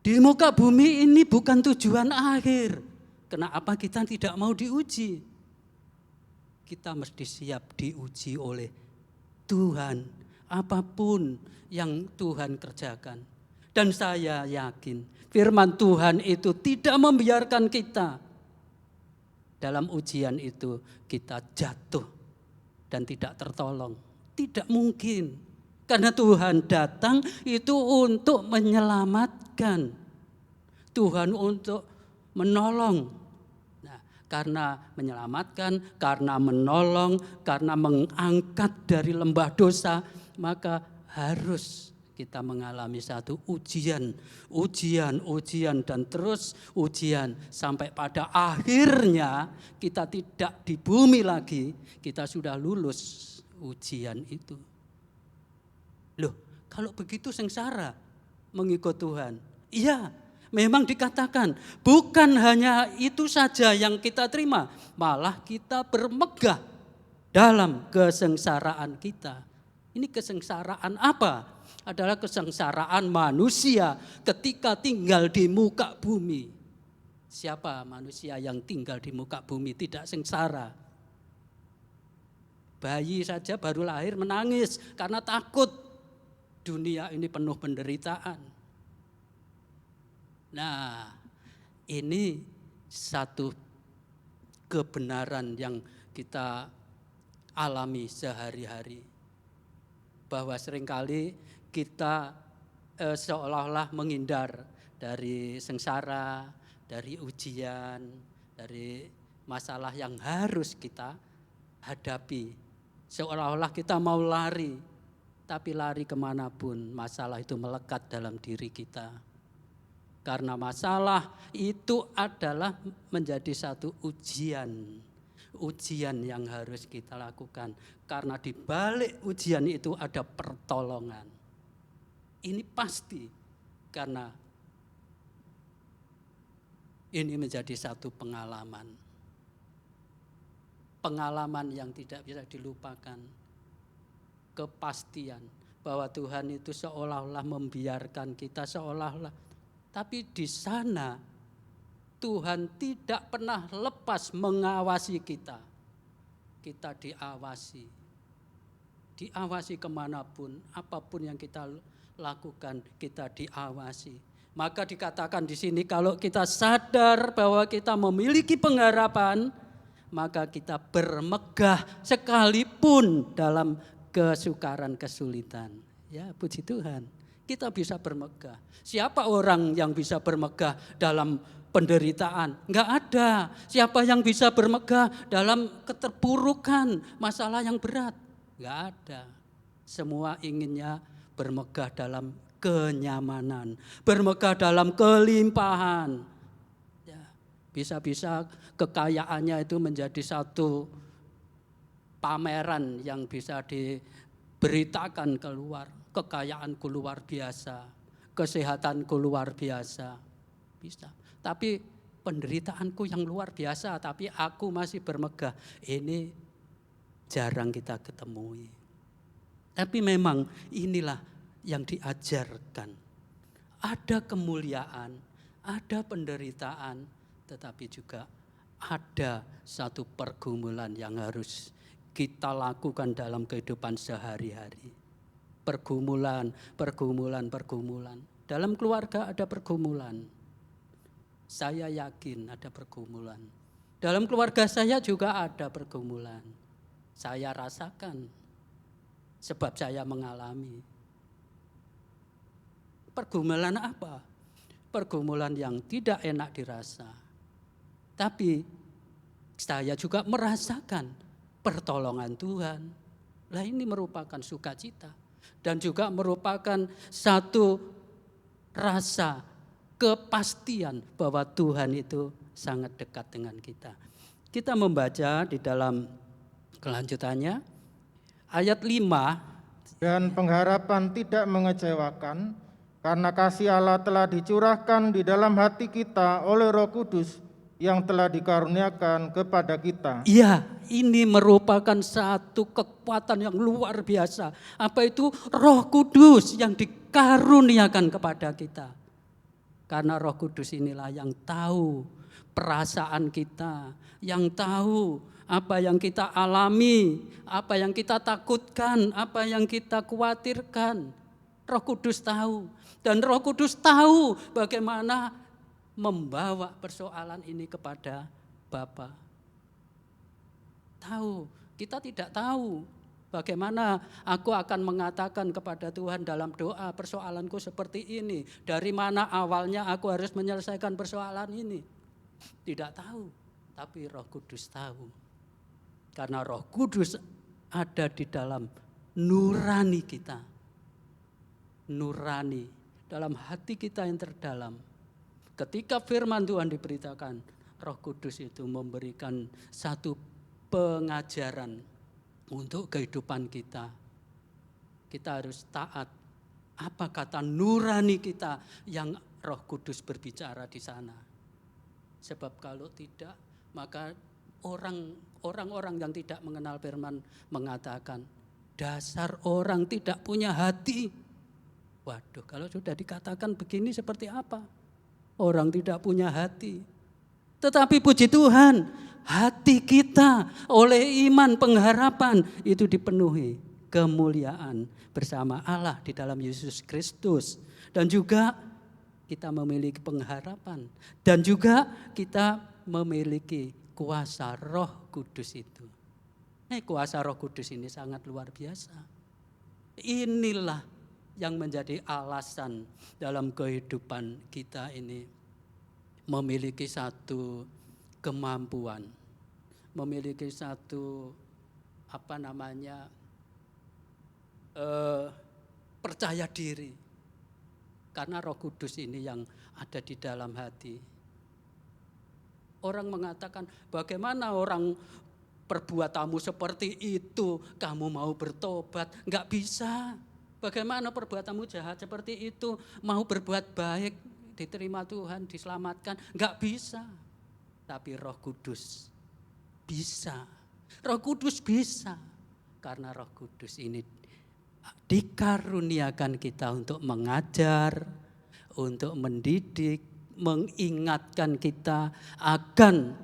Di muka bumi ini bukan tujuan akhir. Kenapa kita tidak mau diuji? Kita mesti siap diuji oleh Tuhan. Apapun yang Tuhan kerjakan. Dan saya yakin firman Tuhan itu tidak membiarkan kita dalam ujian itu kita jatuh dan tidak tertolong. Tidak mungkin. Karena Tuhan datang itu untuk menyelamatkan. Tuhan untuk menolong. Nah, karena menyelamatkan, karena menolong, karena mengangkat dari lembah dosa, maka harus kita mengalami satu ujian, dan terus ujian. Sampai pada akhirnya kita tidak di bumi lagi, kita sudah lulus ujian itu. Loh, kalau begitu sengsara mengikut Tuhan. Iya, memang dikatakan bukan hanya itu saja yang kita terima, malah kita bermegah dalam kesengsaraan kita. Ini kesengsaraan apa? Adalah kesengsaraan manusia ketika tinggal di muka bumi. Siapa manusia yang tinggal di muka bumi tidak sengsara? Bayi saja baru lahir menangis karena takut dunia ini penuh penderitaan. Nah, ini satu kebenaran yang kita alami sehari-hari. Bahwa seringkali kita seolah-olah menghindar dari sengsara, dari ujian, dari masalah yang harus kita hadapi. Seolah-olah kita mau lari, tapi lari kemanapun masalah itu melekat dalam diri kita. Karena masalah itu adalah menjadi satu ujian yang harus kita lakukan. Karena di balik ujian itu ada pertolongan. Ini pasti karena ini menjadi satu pengalaman. Pengalaman yang tidak bisa dilupakan. Kepastian bahwa Tuhan itu seolah-olah membiarkan kita seolah-olah. Tapi di sana Tuhan tidak pernah lepas mengawasi kita. Kita diawasi. Diawasi kemanapun, apapun yang kita lakukan, kita diawasi. Maka dikatakan di sini kalau kita sadar bahwa kita memiliki pengharapan, maka kita bermegah sekalipun dalam kesukaran kesulitan. Ya, puji Tuhan. Kita bisa bermegah. Siapa orang yang bisa bermegah dalam penderitaan? Enggak ada. Siapa yang bisa bermegah dalam keterpurukan, masalah yang berat? Enggak ada. Semua inginnya bermegah dalam kenyamanan, bermegah dalam kelimpahan. Bisa-bisa kekayaannya itu menjadi satu pameran yang bisa diberitakan keluar. Kekayaanku luar biasa, kesehatanku luar biasa. Bisa. Tapi penderitaanku yang luar biasa, tapi aku masih bermegah. Ini jarang kita ketemui. Tapi memang inilah yang diajarkan. Ada kemuliaan, ada penderitaan, tetapi juga ada satu pergumulan yang harus kita lakukan dalam kehidupan sehari-hari. Pergumulan. Dalam keluarga ada pergumulan. Saya yakin ada pergumulan. Dalam keluarga saya juga ada pergumulan. Saya rasakan sebab saya mengalami. Pergumulan apa? Pergumulan yang tidak enak dirasa. Tapi saya juga merasakan pertolongan Tuhan. Lah ini merupakan sukacita. Dan juga merupakan satu rasa kepastian bahwa Tuhan itu sangat dekat dengan kita. Kita membaca di dalam kelanjutannya ayat 5. Dan pengharapan tidak mengecewakan, karena kasih Allah telah dicurahkan di dalam hati kita oleh Roh Kudus yang telah dikaruniakan kepada kita. Iya, ini merupakan satu kekuatan yang luar biasa. Apa itu? Roh Kudus yang dikaruniakan kepada kita. Karena Roh Kudus inilah yang tahu perasaan kita, yang tahu apa yang kita alami, apa yang kita takutkan, apa yang kita khawatirkan. Roh Kudus tahu. Dan Roh Kudus tahu bagaimana membawa persoalan ini kepada Bapa. Tahu, kita tidak tahu bagaimana aku akan mengatakan kepada Tuhan dalam doa, persoalanku seperti ini. Dari mana awalnya aku harus menyelesaikan persoalan ini. Tidak tahu, tapi Roh Kudus tahu. Karena Roh Kudus ada di dalam nurani kita. Nurani, dalam hati kita yang terdalam. Ketika firman Tuhan diberitakan, Roh Kudus itu memberikan satu pengajaran untuk kehidupan kita. Kita harus taat. Apa kata nurani kita yang Roh Kudus berbicara di sana. Sebab kalau tidak, maka orang-orang yang tidak mengenal firman mengatakan, dasar orang tidak punya hati. Waduh, kalau sudah dikatakan begini seperti apa? Orang tidak punya hati. Tetapi puji Tuhan, hati kita oleh iman pengharapan itu dipenuhi kemuliaan bersama Allah di dalam Yesus Kristus. Dan juga kita memiliki pengharapan. Dan juga kita memiliki kuasa Roh Kudus itu. Kuasa Roh Kudus ini sangat luar biasa. Inilah yang menjadi alasan dalam kehidupan kita ini memiliki satu kemampuan, memiliki satu percaya diri, karena Roh Kudus ini yang ada di dalam hati. Orang mengatakan, bagaimana orang perbuatanmu seperti itu, kamu mau bertobat? Enggak bisa. Bagaimana perbuatanmu jahat seperti itu, mau berbuat baik, diterima Tuhan, diselamatkan? Enggak bisa. Tapi Roh Kudus bisa. Roh Kudus bisa. Karena Roh Kudus ini dikaruniakan kita untuk mengajar, untuk mendidik, mengingatkan kita akan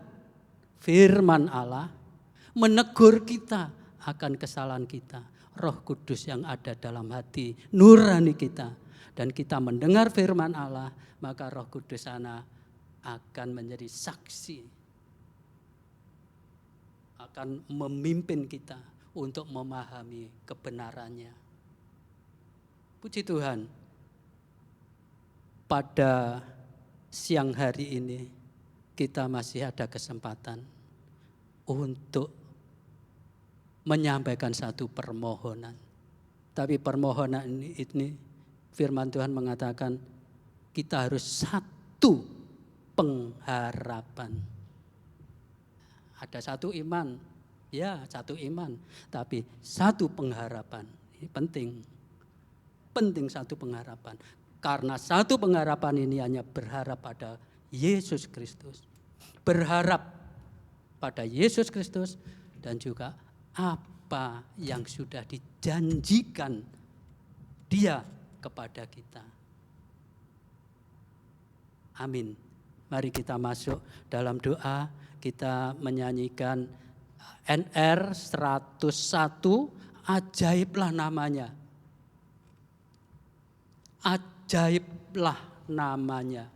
firman Allah, menegur kita akan kesalahan kita. Roh Kudus yang ada dalam hati nurani kita, dan kita mendengar firman Allah, maka Roh Kudus sana akan menjadi saksi, akan memimpin kita untuk memahami kebenarannya. Puji Tuhan, pada siang hari ini kita masih ada kesempatan untuk menyampaikan satu permohonan. Tapi permohonan ini firman Tuhan mengatakan kita harus satu pengharapan. Ada satu iman, ya satu iman, tapi satu pengharapan. Ini penting. Penting satu pengharapan. Karena satu pengharapan ini hanya berharap pada Yesus Kristus. Berharap pada Yesus Kristus dan juga apa yang sudah dijanjikan Dia kepada kita. Amin. Mari kita masuk dalam doa. Kita menyanyikan NR 101, ajaiblah namanya. Ajaiblah namanya.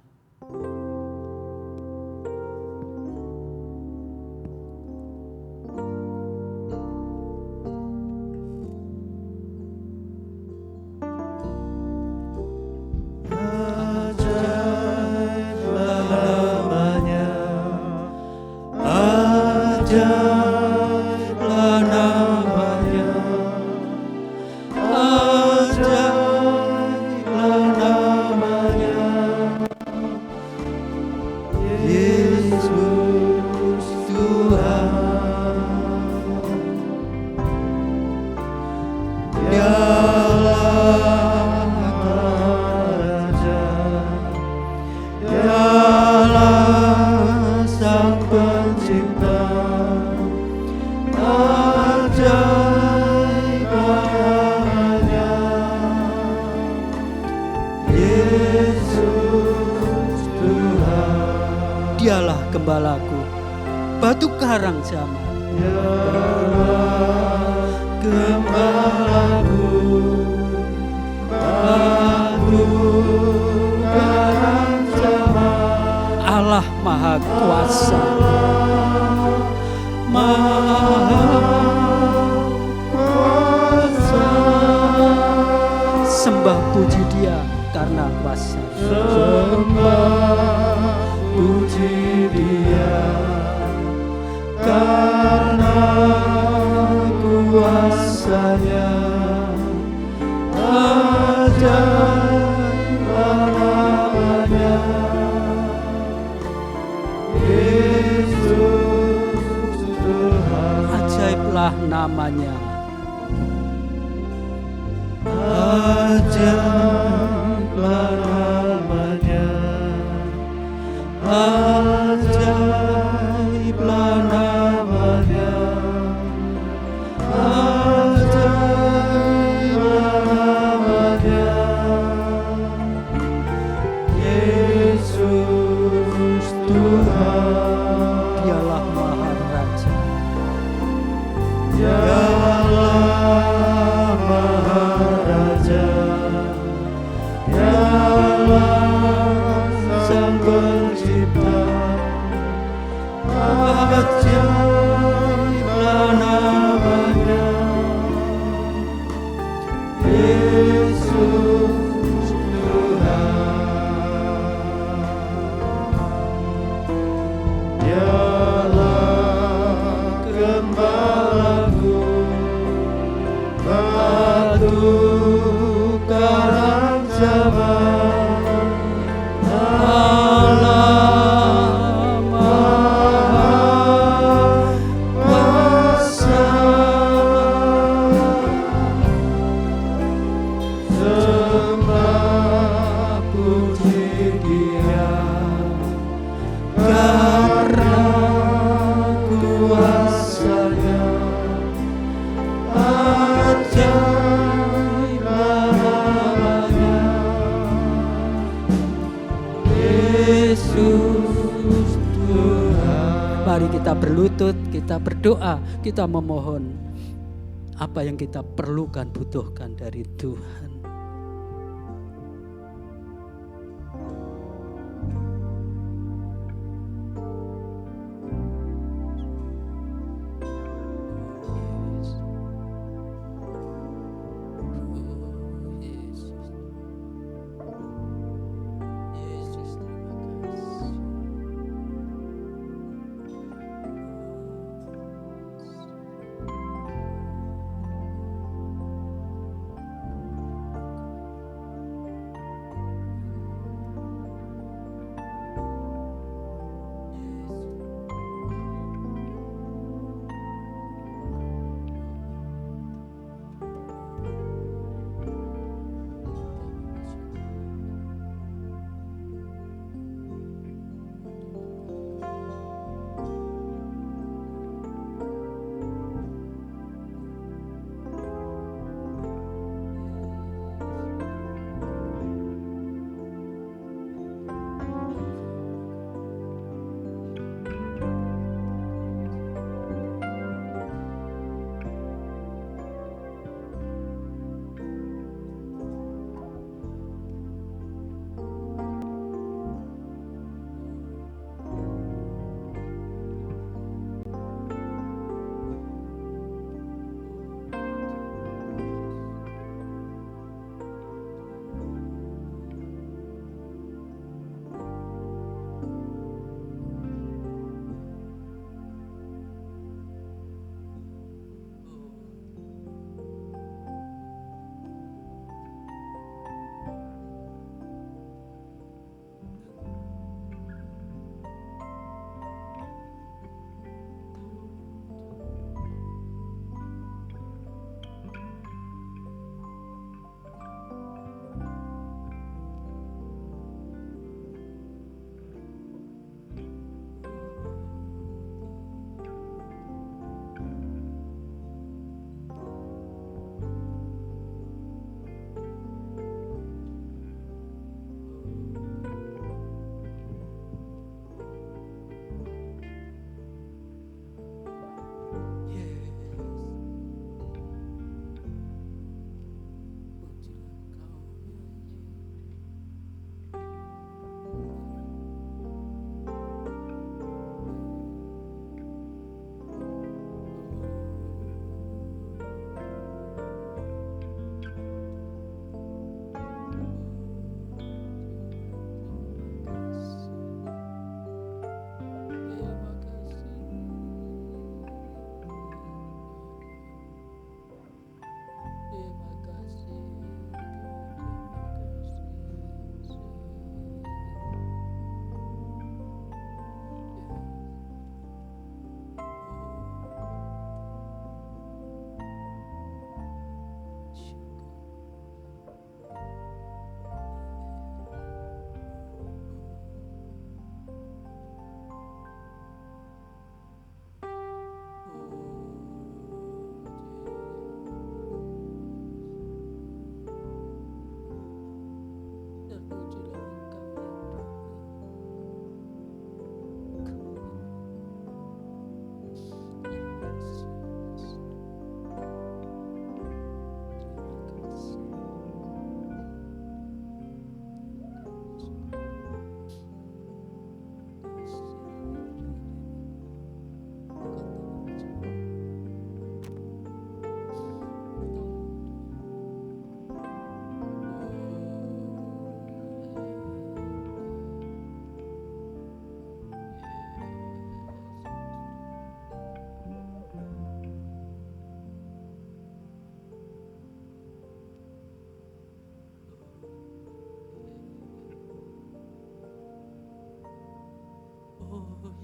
Dialah gembalaku, batu karang zaman. Dialah gembalaku, batu karang zaman. Allah Maha Kuasa, Maha Kuasa. Sembah puji Dia karena kuasa. Sembah puji Dia karena kuasa-Nya. Ajaiblah namanya, Yesus Tuhan. Ajaiblah namanya. Ajaiblah namanya, ajaiblah namanya, ajaiblah namanya, Yesus Tuhan. Dialah Maharaja. Dialah Maharaja, Dialah Sang Pencipta. Ajaiblah namanya, Yesus Tuhan. Dialah gembalaku, batu karang zaman. Allah Maha Kuasa. Sembah puji Dia karena kuasa-Nya. Ajaiblah namanya, Yesus Tuhan. Mari kita berlutut, kita berdoa, kita memohon apa yang kita perlukan, butuhkan dari Tuhan.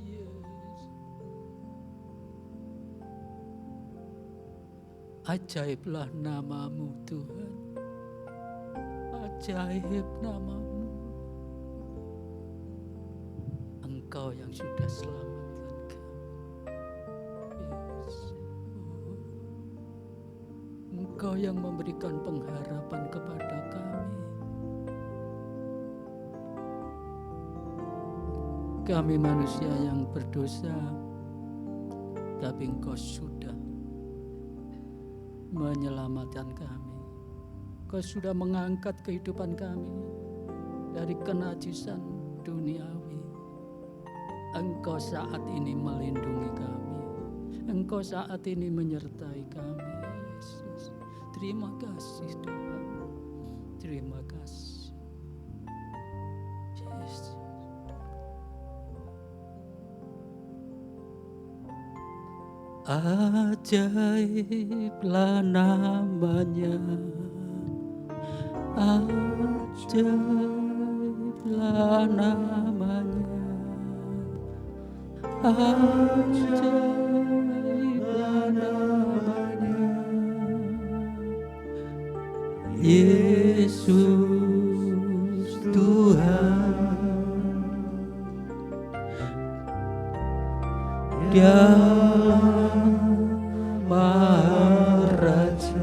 Yes. Ajaiblah namamu Tuhan. Ajaib namamu. Engkau yang sudah selamatkan kami. Yes. Engkau yang memberikan pengharapan kepada kami. Kami manusia yang berdosa, tapi Engkau sudah menyelamatkan kami. Engkau sudah mengangkat kehidupan kami dari kenajisan duniawi. Engkau saat ini melindungi kami. Engkau saat ini menyertai kami, Yesus. Terima kasih Tuhan. Terima kasih. Yesus. Ajaiblah namanya, ajaiblah namanya, ajaiblah namanya, Yesus Tuhan. Dia Maharaja,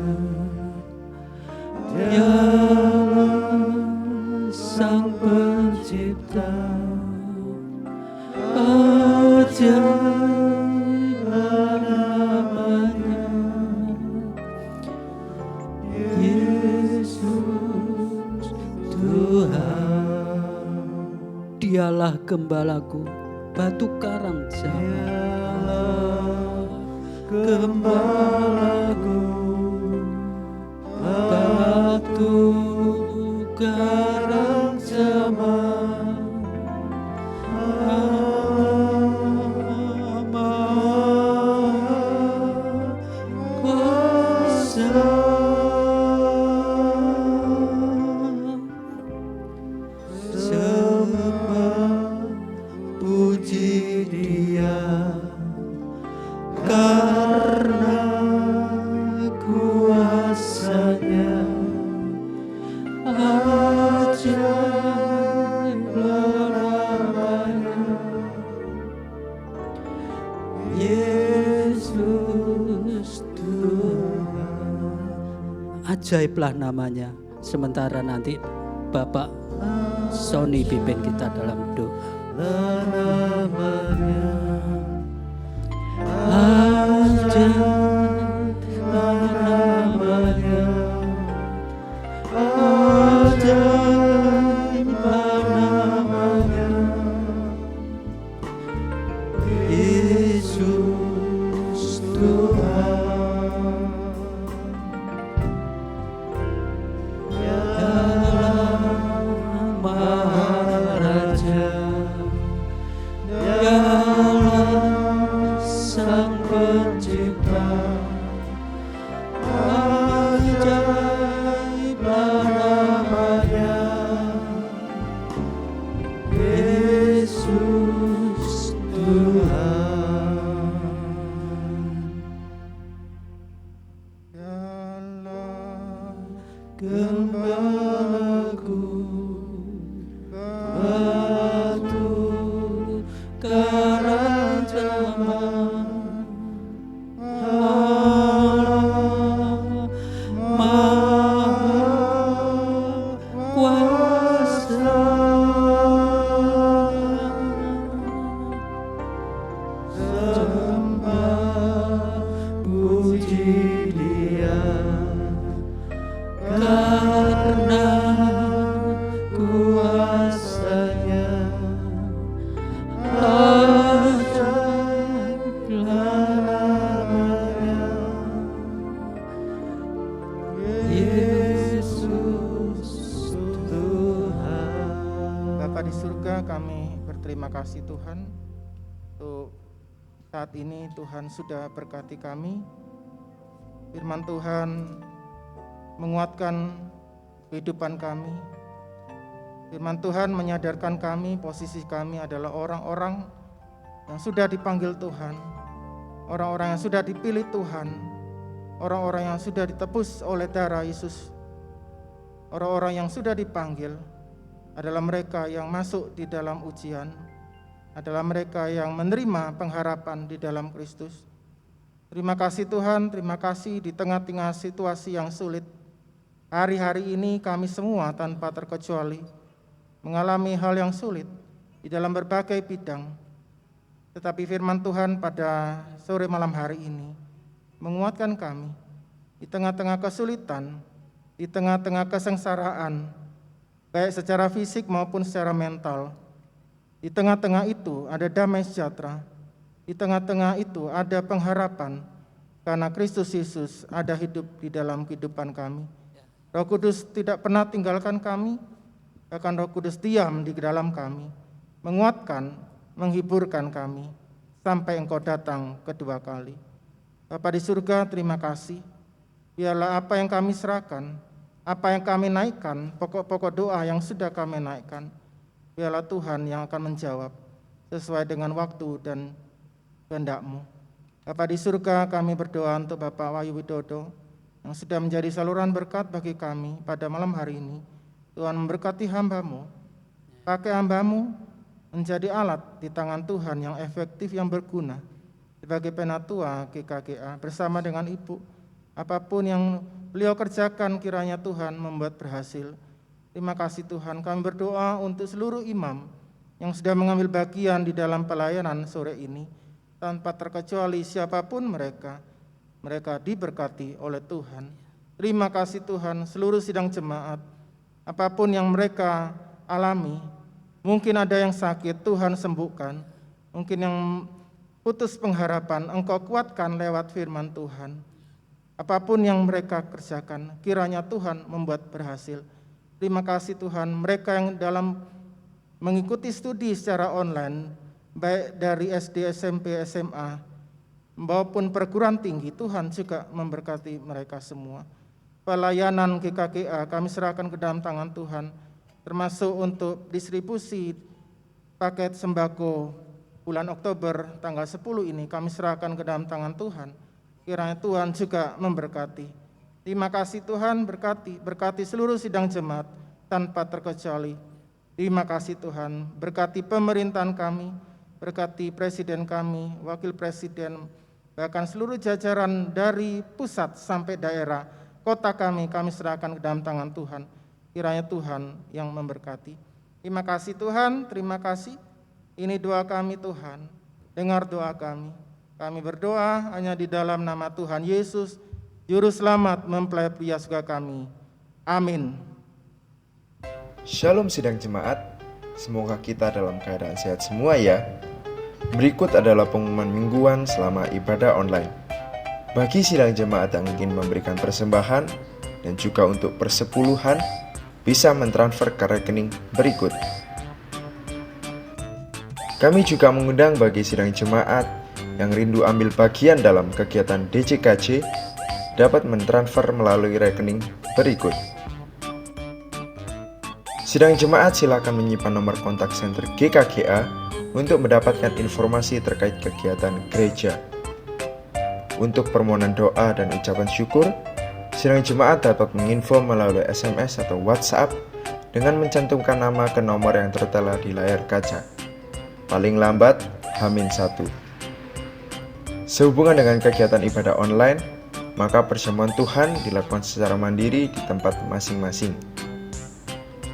Dialah Sang Pencipta, ajaiblah namanya, Yesus Tuhan. Dialah gembalaku, batu karang zaman. Gembalaku, batu karang zaman, Maha Kuasa, sembah puji Dia. Karena kuasa-Nya, ajaiblah namanya, Yesus Tuhan. Ajaiblah namanya. Sementara nanti Bapak Sony pimpin kita dalam doa. Namanya ajaiblah namanya, ajaiblah namanya, Yesus Tuhan. Dialah Maharaja, Dialah Sang Pencipta, ajaiblah namanya, Yesus Tuhan. Dialah Gembalaku, batu karang zaman, Allah Maha Kuasa, sembah puji Dia. Karena kuasa-Nya, ajaiblah namanya, Yesus Tuhan. Bapa di surga, kami berterima kasih Tuhan untuk saat ini Tuhan sudah berkati kami. Firman Tuhan menguatkan kehidupan kami. Firman Tuhan menyadarkan kami posisi kami adalah orang-orang yang sudah dipanggil Tuhan, orang-orang yang sudah dipilih Tuhan, orang-orang yang sudah ditebus oleh darah Yesus, orang-orang yang sudah dipanggil adalah mereka yang masuk di dalam ujian, adalah mereka yang menerima pengharapan di dalam Kristus. Terima kasih Tuhan, terima kasih di tengah-tengah situasi yang sulit. Hari-hari ini kami semua tanpa terkecuali mengalami hal yang sulit di dalam berbagai bidang. Tetapi firman Tuhan pada sore malam hari ini menguatkan kami di tengah-tengah kesulitan, di tengah-tengah kesengsaraan, baik secara fisik maupun secara mental. Di tengah-tengah itu ada damai sejahtera, di tengah-tengah itu ada pengharapan, karena Kristus Yesus ada hidup di dalam kehidupan kami. Roh Kudus tidak pernah tinggalkan kami, bahkan Roh Kudus diam di dalam kami, menguatkan, menghiburkan kami, sampai Engkau datang kedua kali. Bapa di surga, terima kasih. Biarlah apa yang kami serahkan, apa yang kami naikkan, pokok-pokok doa yang sudah kami naikkan, biarlah Tuhan yang akan menjawab sesuai dengan waktu dan kehendak-Mu. Bapa di surga, kami berdoa untuk Bapak Wahyu Widodo yang sudah menjadi saluran berkat bagi kami pada malam hari ini. Tuhan memberkati hamba-Mu, pakai hamba-Mu menjadi alat di tangan Tuhan yang efektif, yang berguna sebagai penatua GKGA bersama dengan Ibu. Apapun yang beliau kerjakan kiranya Tuhan membuat berhasil. Terima kasih Tuhan, kami berdoa untuk seluruh imam yang sudah mengambil bagian di dalam pelayanan sore ini, tanpa terkecuali siapapun mereka diberkati oleh Tuhan. Terima kasih Tuhan, seluruh sidang jemaat, apapun yang mereka alami, mungkin ada yang sakit, Tuhan sembuhkan, mungkin yang putus pengharapan, Engkau kuatkan lewat firman Tuhan. Apapun yang mereka kerjakan, kiranya Tuhan membuat berhasil. Terima kasih Tuhan, mereka yang dalam mengikuti studi secara online, baik dari SD, SMP, SMA, maupun perguruan tinggi, Tuhan juga memberkati mereka semua. Pelayanan GKGA kami serahkan ke dalam tangan Tuhan, termasuk untuk distribusi paket sembako bulan Oktober tanggal 10 ini kami serahkan ke dalam tangan Tuhan. Kiranya Tuhan juga memberkati. Terima kasih Tuhan, berkati seluruh sidang jemaat tanpa terkecuali. Terima kasih Tuhan, berkati pemerintahan kami, berkati presiden kami, wakil presiden, bahkan seluruh jajaran dari pusat sampai daerah, kota kami serahkan ke dalam tangan Tuhan. Kiranya Tuhan yang memberkati. Terima kasih Tuhan, terima kasih. Ini doa kami Tuhan, dengar doa kami. Kami berdoa hanya di dalam nama Tuhan Yesus, Juru Selamat mempelai pria surga kami. Amin. Shalom sidang jemaat, semoga kita dalam keadaan sehat semua ya. Berikut adalah pengumuman mingguan selama ibadah online. Bagi sidang jemaat yang ingin memberikan persembahan dan juga untuk persepuluhan, bisa mentransfer ke rekening berikut. Kami juga mengundang bagi sidang jemaat yang rindu ambil bagian dalam kegiatan DJKJ, dapat mentransfer melalui rekening berikut. Sidang jemaat silakan menyimpan nomor kontak center GKGA untuk mendapatkan informasi terkait kegiatan gereja. Untuk permohonan doa dan ucapan syukur, sidang jemaat dapat menginfo melalui SMS atau WhatsApp dengan mencantumkan nama ke nomor yang tertera di layar kaca. Paling lambat H-1. Sehubungan dengan kegiatan ibadah online, maka perjamuan Tuhan dilakukan secara mandiri di tempat masing-masing.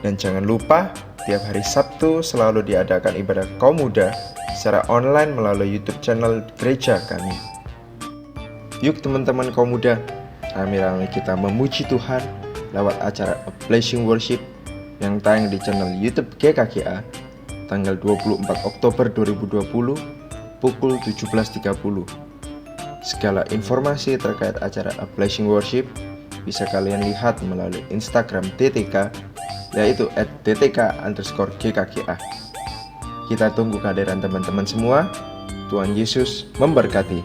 Dan jangan lupa, tiap hari Sabtu selalu diadakan ibadah kaum muda secara online melalui YouTube channel gereja kami. Yuk teman-teman kaum muda, rame-rame kita memuji Tuhan lewat acara A Blessing Worship yang tayang di channel YouTube GKGA tanggal 24 Oktober 2020 pukul 17.30. Segala informasi terkait acara A Blessing Worship bisa kalian lihat melalui Instagram TTK, yaitu @ttk_GKGA. Kita tunggu kehadiran teman-teman semua. Tuhan Yesus memberkati.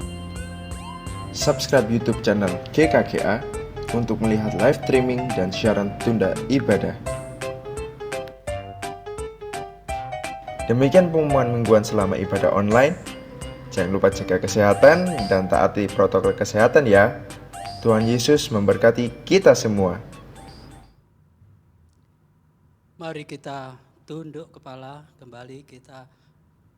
Subscribe YouTube channel GKGA untuk melihat live streaming dan siaran tunda ibadah. Demikian pengumuman mingguan selama ibadah online. Jangan lupa jaga kesehatan dan taati protokol kesehatan ya. Tuhan Yesus memberkati kita semua. Mari kita tunduk kepala kembali, kita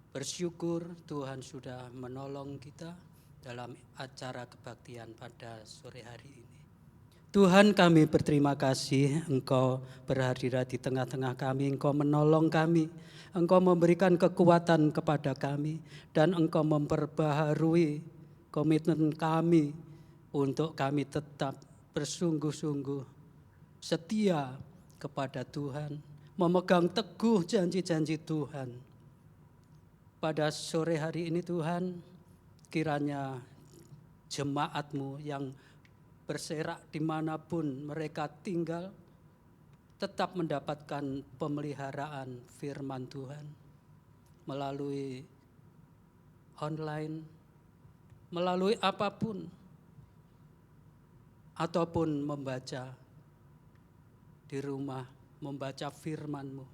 bersyukur Tuhan sudah menolong kita dalam acara kebaktian pada sore hari ini. Tuhan, kami berterima kasih Engkau berhadirat di tengah-tengah kami, Engkau menolong kami, Engkau memberikan kekuatan kepada kami, dan Engkau memperbaharui komitmen kami untuk kami tetap bersungguh-sungguh setia kepada Tuhan, memegang teguh janji-janji Tuhan. Pada sore hari ini Tuhan, kiranya jemaat-Mu yang berserak dimanapun mereka tinggal, tetap mendapatkan pemeliharaan firman Tuhan melalui online, melalui apapun, ataupun membaca di rumah, membaca firman-Mu,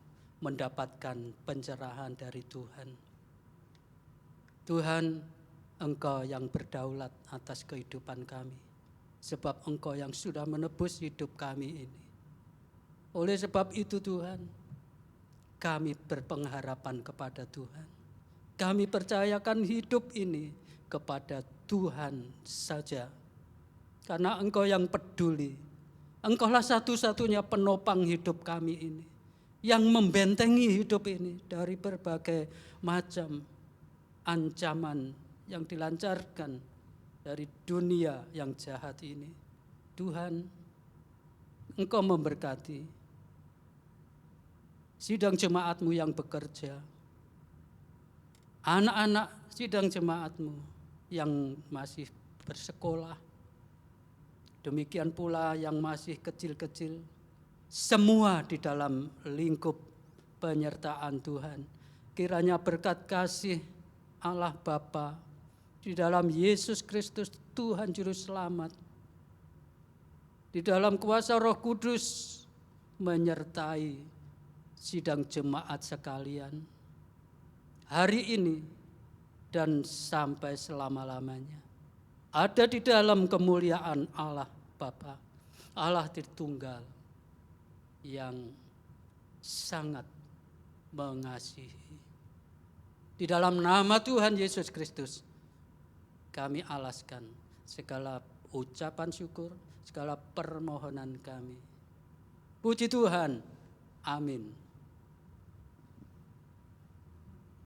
mendapatkan pencerahan dari Tuhan. Tuhan, Engkau yang berdaulat atas kehidupan kami, sebab Engkau yang sudah menebus hidup kami ini. Oleh sebab itu Tuhan, kami berpengharapan kepada Tuhan. Kami percayakan hidup ini kepada Tuhan saja. Karena Engkau yang peduli. Engkaulah satu-satunya penopang hidup kami ini. Yang membentengi hidup ini dari berbagai macam ancaman yang dilancarkan dari dunia yang jahat ini. Tuhan, Engkau memberkati sidang jemaat-Mu yang bekerja, anak-anak sidang jemaat-Mu yang masih bersekolah, demikian pula yang masih kecil-kecil, semua di dalam lingkup penyertaan Tuhan. Kiranya berkat kasih Allah Bapa di dalam Yesus Kristus Tuhan Juru Selamat, di dalam kuasa Roh Kudus menyertai sidang jemaat sekalian hari ini dan sampai selama-lamanya. Ada di dalam kemuliaan Allah Bapa, Allah Tritunggal yang sangat mengasihi. Di dalam nama Tuhan Yesus Kristus, kami alaskan segala ucapan syukur, segala permohonan kami. Puji Tuhan, amin.